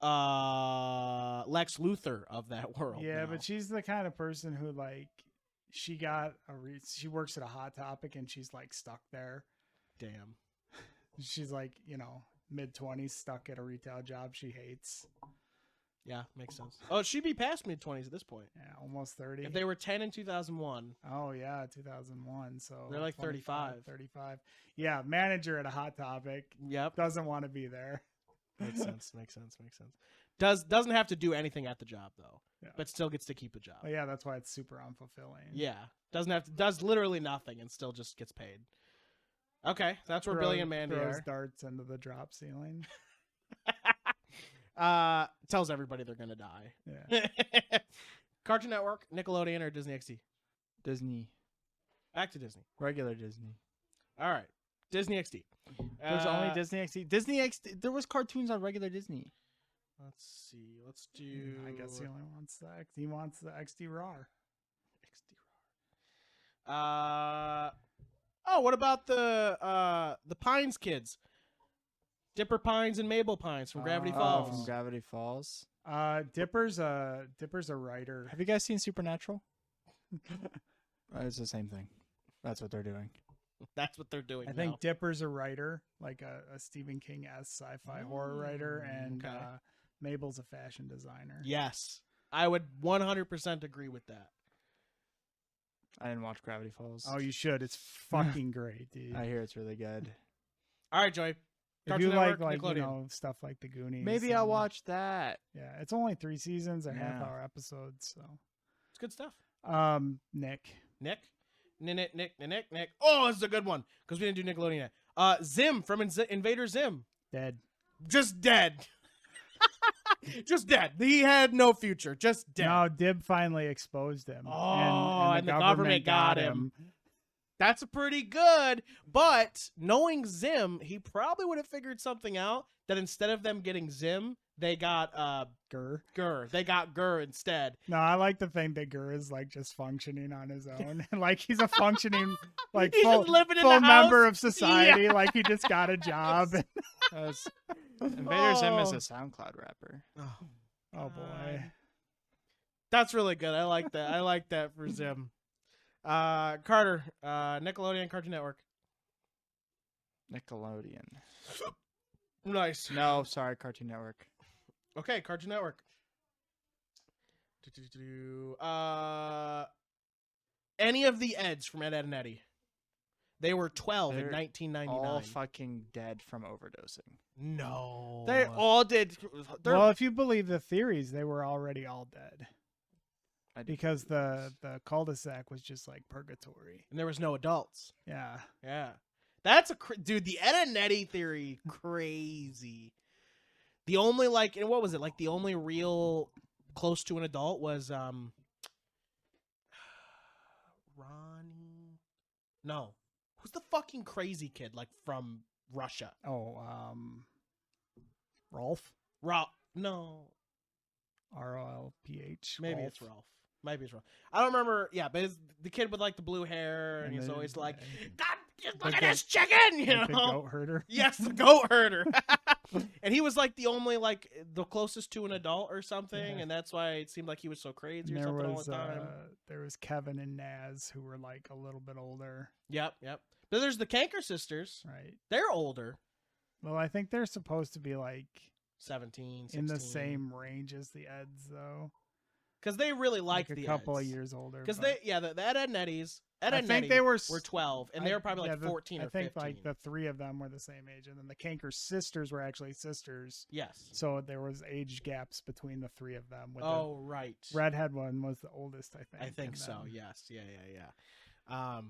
Speaker 4: Lex Luthor of that world.
Speaker 1: Yeah,
Speaker 4: now.
Speaker 1: but she's the kind of person who, like, she works at a Hot Topic and she's like stuck there.
Speaker 4: Damn.
Speaker 1: She's like, mid-20s, stuck at a retail job she hates.
Speaker 4: Yeah, makes sense. Oh, she'd be past mid-20s at this point.
Speaker 1: Yeah, almost 30.
Speaker 4: If they were 10 in 2001.
Speaker 1: Oh, yeah, 2001. So
Speaker 4: they're like
Speaker 1: 25, 35. Yeah, manager at a Hot Topic.
Speaker 4: Yep.
Speaker 1: Doesn't want to be there.
Speaker 4: Makes sense. Doesn't have to do anything at the job though,
Speaker 1: Yeah.
Speaker 4: but still gets to keep the job.
Speaker 1: Well, yeah, that's why it's super unfulfilling.
Speaker 4: Yeah, does literally nothing and still just gets paid. Okay, that's where Billy and Mandy
Speaker 1: throws
Speaker 4: are.
Speaker 1: darts into the drop ceiling.
Speaker 4: Tells everybody they're gonna die.
Speaker 1: Yeah.
Speaker 4: Cartoon Network, Nickelodeon, or Disney XD?
Speaker 3: Disney.
Speaker 4: Back to Disney.
Speaker 3: Regular Disney.
Speaker 4: All right. Disney XD.
Speaker 3: There's only Disney XD. Disney XD. There was cartoons on regular Disney.
Speaker 4: Let's see. Let's do.
Speaker 1: I guess he only wants the X. He wants the XD RAR.
Speaker 4: Oh, what about the Pines kids? Dipper Pines and Mabel Pines from Gravity Falls.
Speaker 3: From Gravity Falls.
Speaker 1: Dipper's a writer.
Speaker 3: Have you guys seen Supernatural? It's the same thing. That's what they're doing.
Speaker 4: That's what they're doing.
Speaker 1: I
Speaker 4: now.
Speaker 1: think Dipper's a writer, like a Stephen King-esque sci-fi horror writer, and
Speaker 4: okay.
Speaker 1: Mabel's a fashion designer.
Speaker 4: Yes, I would 100% agree with that.
Speaker 3: I didn't watch Gravity Falls.
Speaker 1: Oh, you should. It's fucking great, dude.
Speaker 3: I hear it's really good.
Speaker 4: All right, Joey.
Speaker 1: If
Speaker 4: Cartoon
Speaker 1: you
Speaker 4: Network,
Speaker 1: like
Speaker 4: Nickelodeon.
Speaker 1: you know, stuff like the Goonies.
Speaker 3: Maybe I'll
Speaker 1: and-
Speaker 3: watch that.
Speaker 1: Yeah, it's only 3 seasons. They're
Speaker 3: Yeah.
Speaker 1: half-hour episodes, so.
Speaker 4: It's good stuff.
Speaker 1: Nick.
Speaker 4: Nick. Oh, this is a good one because we didn't do Nickelodeon yet. Zim from Invader Zim.
Speaker 1: Dead.
Speaker 4: Just dead. Just dead. He had no future. Just dead.
Speaker 1: No, Dib finally exposed him.
Speaker 4: Oh,
Speaker 1: and the government
Speaker 4: got him. That's pretty good. But knowing Zim, he probably would have figured something out that instead of them getting Zim, they got Gur. They got Gur instead.
Speaker 1: No, I like to think that Gur is like just functioning on his own. Like he's a functioning, like
Speaker 4: He's
Speaker 1: full,
Speaker 4: just living in
Speaker 1: full
Speaker 4: the
Speaker 1: member
Speaker 4: house.
Speaker 1: of society.
Speaker 4: Yeah.
Speaker 1: Like he just got a job.
Speaker 3: Invader Zim is
Speaker 4: Oh.
Speaker 3: a SoundCloud rapper.
Speaker 1: Oh boy.
Speaker 4: That's really good. I like that. I like that for Zim. Carter, Nickelodeon, Cartoon Network.
Speaker 3: Nickelodeon.
Speaker 4: Nice.
Speaker 3: No, sorry, Cartoon Network.
Speaker 4: Okay, Cartoon Network. Any of the Eds from Ed, Ed, and Eddie. They were 12 in
Speaker 3: They're
Speaker 4: 1999.
Speaker 3: All fucking dead from overdosing.
Speaker 4: No.
Speaker 3: They all did.
Speaker 1: Well, if you believe the theories, they were already all dead. Because the cul-de-sac was just like purgatory.
Speaker 4: And there was no adults.
Speaker 1: Yeah.
Speaker 4: Yeah. That's dude, the Ed and Eddie theory, crazy. The only and what was it? Like the only real close to an adult was Ronnie. No. Who's the fucking crazy kid from Russia?
Speaker 1: Oh, Rolf?
Speaker 4: No.
Speaker 1: ROLPH.
Speaker 4: Maybe it's Ralph. Maybe it's Ralph. I don't remember. Yeah, but it's the kid with the blue hair, and he's always like, God, just look at this chicken, you know?
Speaker 1: The goat herder.
Speaker 4: Yes, the goat herder. And he was the only the closest to an adult or something,
Speaker 1: Yeah.
Speaker 4: and that's why it seemed like he was so crazy or
Speaker 1: There
Speaker 4: something
Speaker 1: was
Speaker 4: all the time.
Speaker 1: there was Kevin and Naz who were like a little bit older.
Speaker 4: Yep. But there's the Canker sisters.
Speaker 1: Right.
Speaker 4: They're older.
Speaker 1: Well, I think they're supposed to be like
Speaker 4: 17, 16.
Speaker 1: in the same range as the Eds, though.
Speaker 4: Because they really liked
Speaker 1: like a
Speaker 4: the
Speaker 1: couple
Speaker 4: Eds.
Speaker 1: of years older.
Speaker 4: Because
Speaker 1: but
Speaker 4: the Ed and Eddies. Ed
Speaker 1: I
Speaker 4: and
Speaker 1: think
Speaker 4: Eddie
Speaker 1: they were
Speaker 4: 12, and they were probably 14 or 15.
Speaker 1: I think like the 3 of them were the same age, and then the Canker sisters were actually sisters.
Speaker 4: Yes.
Speaker 1: So there was age gaps between the 3 of them. With
Speaker 4: Oh, right.
Speaker 1: the redhead one was the oldest, I think.
Speaker 4: I think
Speaker 1: and
Speaker 4: so.
Speaker 1: then-
Speaker 4: Yes. Yeah.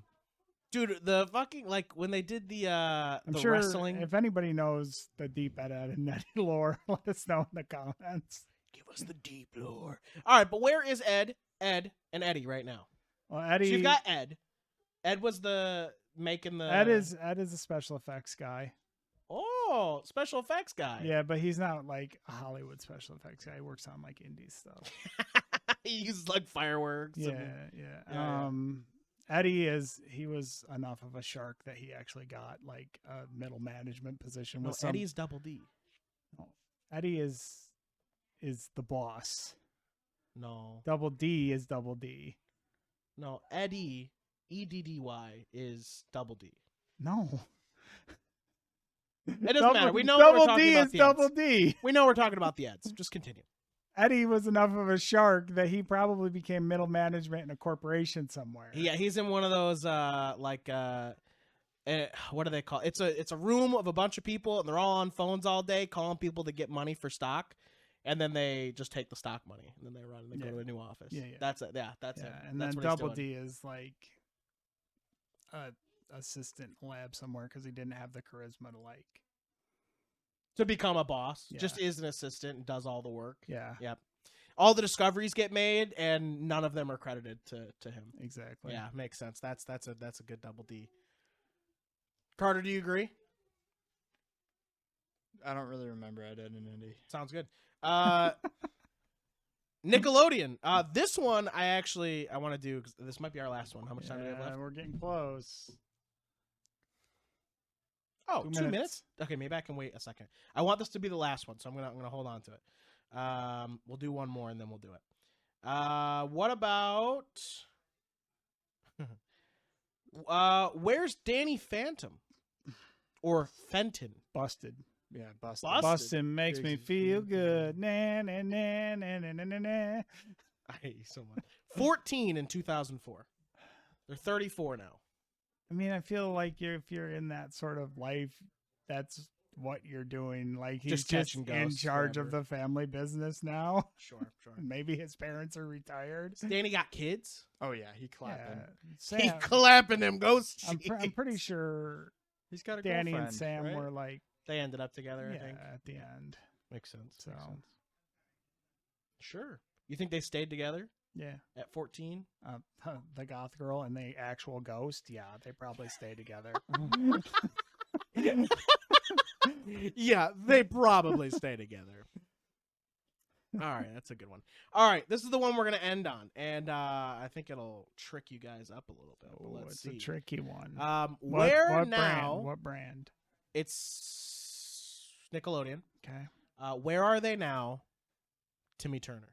Speaker 4: Dude, the fucking when they did the
Speaker 1: I'm
Speaker 4: the
Speaker 1: sure
Speaker 4: wrestling.
Speaker 1: if anybody knows the deep Ed and Eddie lore, let us know in the comments.
Speaker 4: Give us the deep lore. All right, but where is Ed, and Eddie right now?
Speaker 1: Well, Eddie.
Speaker 4: So you've got Ed. Ed was making the.
Speaker 1: Ed is a special effects guy.
Speaker 4: Oh, special effects guy.
Speaker 1: Yeah, but he's not like a Hollywood special effects guy. He works on like indie stuff.
Speaker 4: He uses fireworks.
Speaker 1: Yeah.
Speaker 4: Yeah.
Speaker 1: Eddie he was enough of a shark that he actually got like a middle management position
Speaker 4: No,
Speaker 1: with some.
Speaker 4: Eddie's Double D.
Speaker 1: No, Eddie is the boss.
Speaker 4: No.
Speaker 1: Double D is Double D.
Speaker 4: No, Eddie, EDDY, is Double D.
Speaker 1: No.
Speaker 4: It doesn't matter. We know we're
Speaker 1: Double
Speaker 4: talking
Speaker 1: D
Speaker 4: about
Speaker 1: is
Speaker 4: the
Speaker 1: Double
Speaker 4: Eds.
Speaker 1: D.
Speaker 4: We know we're talking about the Eds. Just continue.
Speaker 1: Eddie was enough of a shark that he probably became middle management in a corporation somewhere.
Speaker 4: Yeah, he's in one of those what do they call it? It's a room of a bunch of people, and they're all on phones all day calling people to get money for stock, and then they just take the stock money, and then they run and they go to a new office.
Speaker 1: Yeah.
Speaker 4: That's it. Yeah, that's it.
Speaker 1: And
Speaker 4: That's
Speaker 1: then
Speaker 4: what he's
Speaker 1: Double
Speaker 4: doing.
Speaker 1: D is like a assistant lab somewhere because he didn't have the charisma
Speaker 4: to become a boss.
Speaker 1: Yeah.
Speaker 4: Just is an assistant and does all the work.
Speaker 1: Yeah.
Speaker 4: Yep. All the discoveries get made, and none of them are credited to him.
Speaker 1: Exactly.
Speaker 4: Yeah, makes sense. That's a good Double D. Carter, do you agree?
Speaker 3: I don't really remember Ed, Ed and Eddie.
Speaker 4: Sounds good. Nickelodeon. This one I want to do because this might be our last one. How much time do we have left?
Speaker 1: We're getting close.
Speaker 4: Oh,
Speaker 1: 2
Speaker 4: 2
Speaker 1: minutes.
Speaker 4: minutes? Okay, maybe I can wait a second. I want this to be the last one, so I'm gonna hold on to it. We'll do one more and then we'll do it. What about where's Danny Phantom or Fenton?
Speaker 1: Busted.
Speaker 3: Yeah, Busted.
Speaker 1: Busted makes me
Speaker 3: Makes you
Speaker 1: feel
Speaker 3: feel
Speaker 1: good. Nah, nah, nah, nah, nah, nah, nah, nah.
Speaker 4: I hate you so much. 14 in 2004. They're 34 now.
Speaker 1: I mean, I feel like if you're in that sort of life, that's what you're doing. Like he's
Speaker 4: Just
Speaker 1: just
Speaker 4: catching
Speaker 1: in
Speaker 4: ghosts
Speaker 1: charge of
Speaker 4: forever.
Speaker 1: the family business now.
Speaker 4: Sure.
Speaker 1: Maybe his parents are retired.
Speaker 4: Danny got kids.
Speaker 3: Oh yeah, he clapping.
Speaker 4: He
Speaker 1: Sam,
Speaker 4: clapping them ghost
Speaker 1: I'm
Speaker 4: cheeks.
Speaker 1: pretty sure
Speaker 3: He's got a
Speaker 1: Danny and
Speaker 3: girlfriend,
Speaker 1: Sam
Speaker 3: right?
Speaker 1: were like,
Speaker 4: They ended up together,
Speaker 1: yeah,
Speaker 4: I think.
Speaker 1: at the end.
Speaker 4: Makes sense.
Speaker 1: So,
Speaker 4: Makes sense. Sure. You think they stayed together
Speaker 1: yeah.
Speaker 4: at 14?
Speaker 1: The goth girl and the actual ghost, yeah, they probably stay together.
Speaker 4: Yeah, they probably stay together. All right, that's a good one. All right, this is the one we're going to end on, and I think it'll trick you guys up a little bit. But let's
Speaker 1: It's
Speaker 4: see.
Speaker 1: a tricky one.
Speaker 4: Where
Speaker 1: what
Speaker 4: now?
Speaker 1: Brand? What brand?
Speaker 4: It's Nickelodeon.
Speaker 1: Okay.
Speaker 4: Where are they now? Timmy Turner.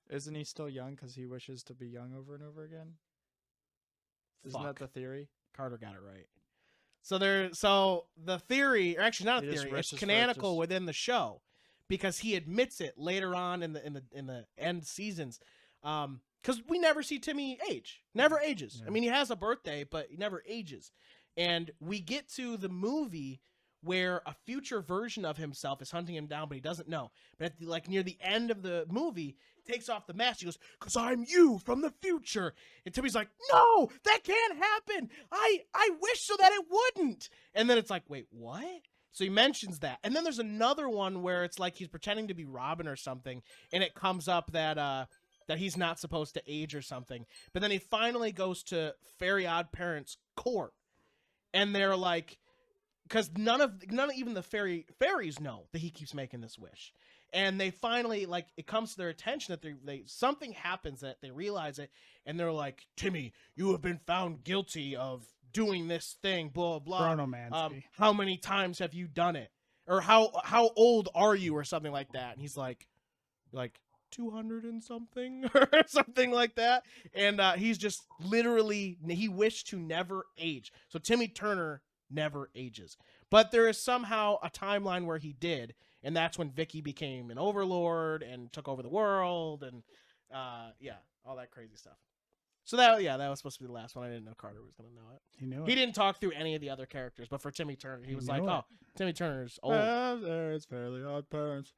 Speaker 3: Isn't he still young because he wishes to be young over and over again? Isn't
Speaker 4: Fuck.
Speaker 3: that the theory?
Speaker 4: Carter got it right. So the theory, or actually not a
Speaker 3: He just
Speaker 4: theory, it's
Speaker 3: wishes for it
Speaker 4: canonical
Speaker 3: just-
Speaker 4: within the show, because he admits it later on in the end seasons, because we never see Timmy age, never ages.
Speaker 3: Yeah.
Speaker 4: I mean, he has a birthday, but he never ages, and we get to the movie where a future version of himself is hunting him down, but he doesn't know. But at like near the end of the movie, he takes off the mask. He goes, "'Cause I'm you from the future." And Timmy's like, "No, that can't happen. I wish so that it wouldn't." And then it's like, wait, what? So he mentions that. And then there's another one where it's like he's pretending to be Robin or something, and it comes up that he's not supposed to age or something. But then he finally goes to Fairy Odd Parents' court, and they're like, because none of even the fairies know that he keeps making this wish, and they finally, like, it comes to their attention that they something happens that they realize it, and they're like, "Timmy, you have been found guilty of doing this thing, blah blah."
Speaker 1: Chronomancy.
Speaker 4: How many times have you done it, or how old are you, or something like that? And he's like 200 and something or something like that, and he's just literally, he wished to never age. So Timmy Turner never ages, but there is somehow a timeline where he did, and that's when Vicky became an overlord and took over the world, and yeah, all that crazy stuff. So that was supposed to be the last one. I didn't know Carter was gonna know it.
Speaker 1: He knew it.
Speaker 4: He didn't talk through any of the other characters, but for Timmy Turner, he was like,
Speaker 1: knew
Speaker 4: "Oh,
Speaker 1: it.
Speaker 4: Timmy Turner's old."
Speaker 3: There's Fairly Odd Parents.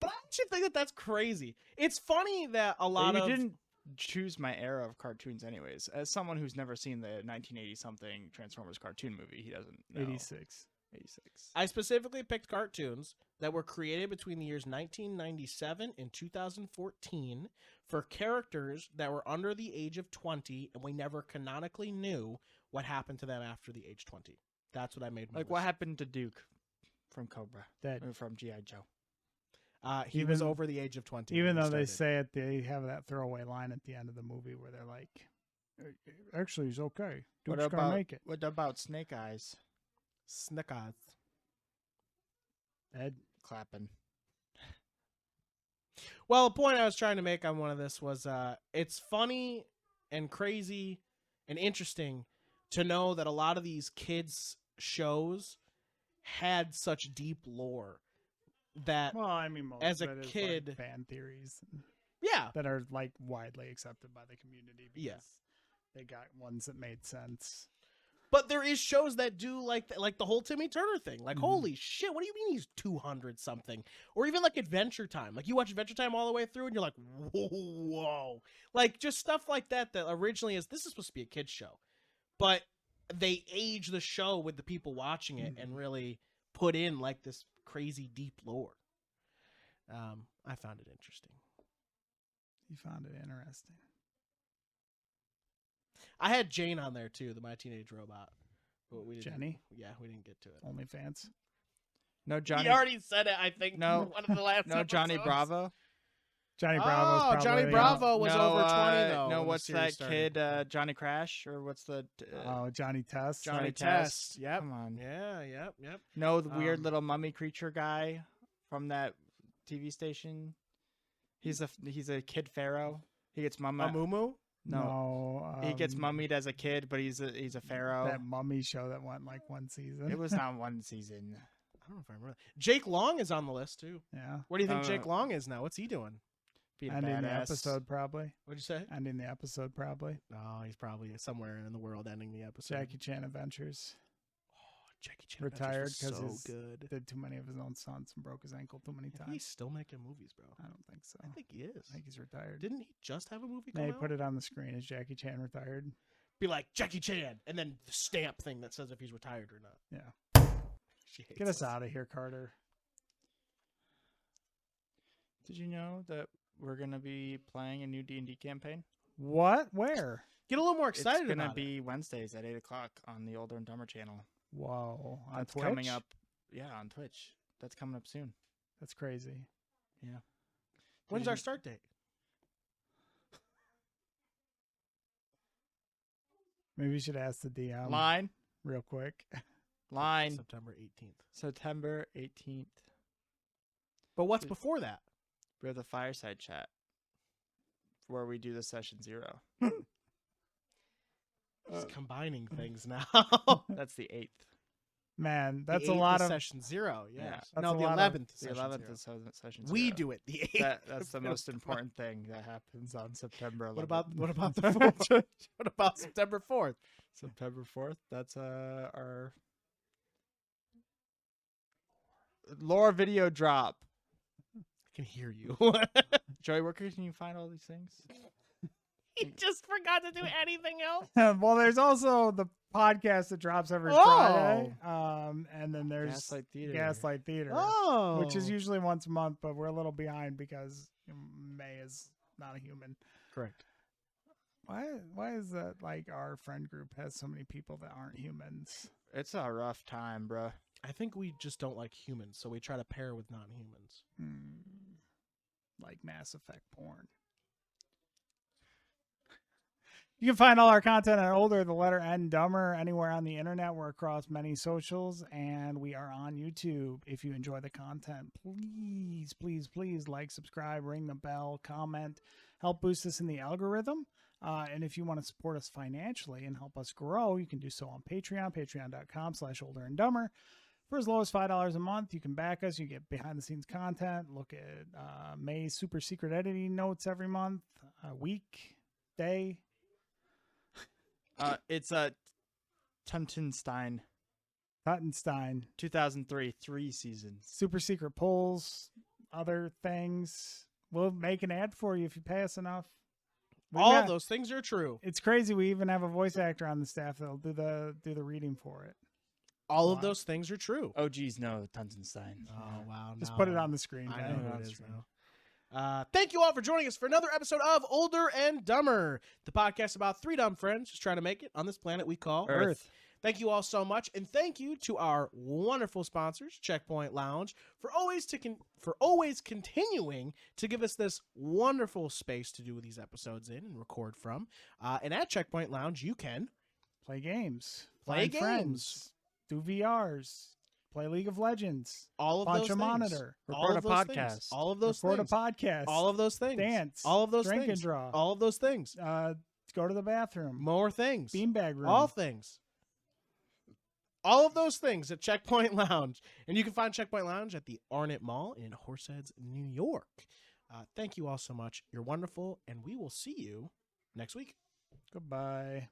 Speaker 4: But I actually think that's crazy. It's funny that a lot
Speaker 3: you
Speaker 4: of
Speaker 3: didn't choose my era of cartoons anyways. As someone who's never seen the 1980-something Transformers cartoon movie, he doesn't know.
Speaker 1: 86.
Speaker 3: 86.
Speaker 4: I specifically picked cartoons that were created between the years 1997 and 2014 for characters that were under the age of 20, and we never canonically knew what happened to them after the age 20. That's what I made.
Speaker 3: Like, what happened to Duke from Cobra?
Speaker 1: Dead.
Speaker 3: Or from G.I. Joe?
Speaker 4: He was over the age of 20.
Speaker 1: Even
Speaker 4: when he
Speaker 1: though they
Speaker 4: started.
Speaker 1: say it, they have that throwaway line at the end of the movie where they're like, "Actually, he's okay. Duke's gonna make it."
Speaker 3: What about Snake Eyes?
Speaker 4: Snickers.
Speaker 1: Ed,
Speaker 3: Clapping.
Speaker 4: Well, the point I was trying to make on one of this was it's funny and crazy and interesting to know that a lot of these kids' shows had such deep lore that,
Speaker 1: well, I mean, most
Speaker 4: as
Speaker 1: of
Speaker 4: a
Speaker 1: it is, like,
Speaker 4: kid-
Speaker 1: fan theories
Speaker 4: yeah,
Speaker 1: that are like widely accepted by the community. Because
Speaker 4: Yeah.
Speaker 1: they got ones that made sense.
Speaker 4: but there is shows that do like the whole Timmy Turner thing. Like,
Speaker 1: Mhm.
Speaker 4: holy shit, what do you mean he's 200 something? Or even like Adventure Time. Like, you watch Adventure Time all the way through and you're like, whoa. Like, just stuff like that originally this is supposed to be a kid's show. But they age the show with the people watching it and really put in like this crazy deep lore. I found it interesting.
Speaker 1: You found it interesting.
Speaker 4: I had Jane on there too, the My Teenage Robot. But we didn't,
Speaker 1: Jenny?
Speaker 4: Yeah, we didn't get to it.
Speaker 1: OnlyFans.
Speaker 3: No Johnny.
Speaker 4: He already said it, I think.
Speaker 3: No.
Speaker 4: in one of the last
Speaker 3: No Johnny
Speaker 4: episodes.
Speaker 3: Bravo.
Speaker 1: Johnny Bravo's probably.
Speaker 4: Johnny Bravo was
Speaker 3: no,
Speaker 4: over 20 though.
Speaker 3: No,
Speaker 4: when the
Speaker 3: what's
Speaker 4: series
Speaker 3: that
Speaker 4: started.
Speaker 3: kid? Johnny Crash or what's the?
Speaker 1: Johnny Test.
Speaker 4: Johnny
Speaker 3: Test.
Speaker 4: Test. Yep.
Speaker 3: Come on.
Speaker 4: Yeah. Yep.
Speaker 3: No, the weird
Speaker 4: Um,
Speaker 3: little mummy creature guy from that TV station. He's a kid pharaoh. He gets mummied.
Speaker 4: Amumu?
Speaker 3: No, he gets mummied as a kid, but he's a pharaoh.
Speaker 1: That mummy show that went like one season.
Speaker 3: It was not one season.
Speaker 4: I don't know if I remember. Jake Long is on the list too.
Speaker 1: Yeah.
Speaker 4: Where do you think Jake Long is now? What's he doing?
Speaker 3: Being a
Speaker 1: Ending the
Speaker 3: badass.
Speaker 1: episode probably.
Speaker 4: What'd you say?
Speaker 1: Ending the episode probably.
Speaker 4: Oh, he's probably somewhere in the world ending the episode.
Speaker 1: Jackie Chan Adventures.
Speaker 4: Jackie Chan
Speaker 1: Retired
Speaker 4: because
Speaker 1: because
Speaker 4: so good.
Speaker 1: did too many of his own stunts and broke his ankle too many
Speaker 4: He's
Speaker 1: times.
Speaker 4: still making movies, bro.
Speaker 1: I don't think so.
Speaker 4: I think he is.
Speaker 1: I think he's retired.
Speaker 4: Didn't he just have a movie
Speaker 1: No,
Speaker 4: come
Speaker 1: he
Speaker 4: out?
Speaker 1: put it on the screen. Is Jackie Chan retired?
Speaker 4: Be like Jackie Chan, and then the stamp thing that says if he's retired or not.
Speaker 1: Yeah.
Speaker 4: She hates
Speaker 1: Get us out of here, Carter.
Speaker 3: Did you know that we're gonna be playing a new D&D campaign?
Speaker 1: What? Where?
Speaker 4: Get a little more excited
Speaker 3: It's gonna
Speaker 4: about
Speaker 3: be Wednesdays at 8:00 on the Older and Dumber channel.
Speaker 1: Whoa. On
Speaker 3: That's
Speaker 1: Twitch?
Speaker 3: coming up. Yeah, on Twitch. That's coming up soon.
Speaker 1: That's crazy.
Speaker 3: Yeah.
Speaker 4: When's our start date?
Speaker 1: Maybe you should ask the DM
Speaker 3: Line.
Speaker 1: real quick.
Speaker 3: Line.
Speaker 4: September 18th.
Speaker 3: September 18th.
Speaker 4: But what's before that?
Speaker 3: We have the fireside chat where we do the session 0.
Speaker 4: Just combining things now.
Speaker 3: That's the 8th.
Speaker 1: Man, that's
Speaker 4: The
Speaker 1: a
Speaker 4: 8th
Speaker 1: lot
Speaker 4: is
Speaker 1: of
Speaker 4: session 0. Yes.
Speaker 1: That's
Speaker 4: No,
Speaker 1: a
Speaker 4: the
Speaker 1: lot of-
Speaker 4: 11th.
Speaker 3: The
Speaker 4: Session
Speaker 3: 11th
Speaker 4: 0.
Speaker 3: is session 0.
Speaker 4: We do it. The 8th.
Speaker 3: That's the most important thing that happens on September 11th.
Speaker 4: What about the 4th? What about September 4th?
Speaker 3: September 4th? That's our lore video drop.
Speaker 4: I can hear you.
Speaker 3: Joey, where can you find all these things?
Speaker 4: He just forgot to do anything else.
Speaker 1: well, there's also the podcast that drops every
Speaker 4: Oh.
Speaker 1: Friday. And then there's
Speaker 3: Gaslight Theater.
Speaker 1: Gaslight Theater,
Speaker 4: Oh.
Speaker 1: which is usually once a month, but we're a little behind because May is not a human.
Speaker 4: Correct.
Speaker 1: Why is that like our friend group has so many people that aren't humans?
Speaker 3: It's a rough time, bruh.
Speaker 4: I think we just don't like humans, so we try to pair with non-humans.
Speaker 1: Like Mass Effect porn. You can find all our content on Older, the letter N, Dumber, anywhere on the internet. We're across many socials, and we are on YouTube. If you enjoy the content, please like, subscribe, ring the bell, comment, help boost us in the algorithm. And if you want to support us financially and help us grow, you can do so on Patreon, patreon.com/OlderNDumber. For as low as $5 a month, you can back us. You get behind-the-scenes content, look at May's super secret editing notes every month, week, day.
Speaker 3: It's a Tuntenstein
Speaker 1: Tottenstein.
Speaker 3: 2003, 3 seasons.
Speaker 1: Super secret polls, other things. We'll make an ad for you if you pay us enough.
Speaker 4: All of those things are true.
Speaker 1: It's crazy. We even have a voice actor on the staff that'll do the reading for it.
Speaker 4: All of those things are true.
Speaker 3: Oh, geez, no, Tuntenstein.
Speaker 4: Oh, wow.
Speaker 1: Just put it on the screen.
Speaker 4: I
Speaker 1: man.
Speaker 4: know who it is now. Thank you all for joining us for another episode of Older and Dumber, the podcast about 3 dumb friends just trying to make it on this planet we call Earth. Thank you all so much, and thank you to our wonderful sponsors, Checkpoint Lounge, for always continuing to give us this wonderful space to do these episodes in and record from. And at Checkpoint Lounge, you can
Speaker 1: play games,
Speaker 4: play
Speaker 1: find
Speaker 4: games,
Speaker 1: friends, do VRs, play League of Legends,
Speaker 4: all of
Speaker 1: punch
Speaker 4: those
Speaker 1: a
Speaker 4: things.
Speaker 1: monitor,
Speaker 3: record a podcast,
Speaker 4: all of those
Speaker 1: record
Speaker 4: things,
Speaker 1: a podcast,
Speaker 4: all of those things,
Speaker 1: dance,
Speaker 4: all of those
Speaker 1: drink
Speaker 4: things,
Speaker 1: and draw,
Speaker 4: all of those things,
Speaker 1: go to the bathroom,
Speaker 4: more things,
Speaker 1: beanbag room,
Speaker 4: all things. All of those things at Checkpoint Lounge. And you can find Checkpoint Lounge at the Arnett Mall in Horseheads, New York. Thank you all so much. You're wonderful, and we will see you next week.
Speaker 1: Goodbye.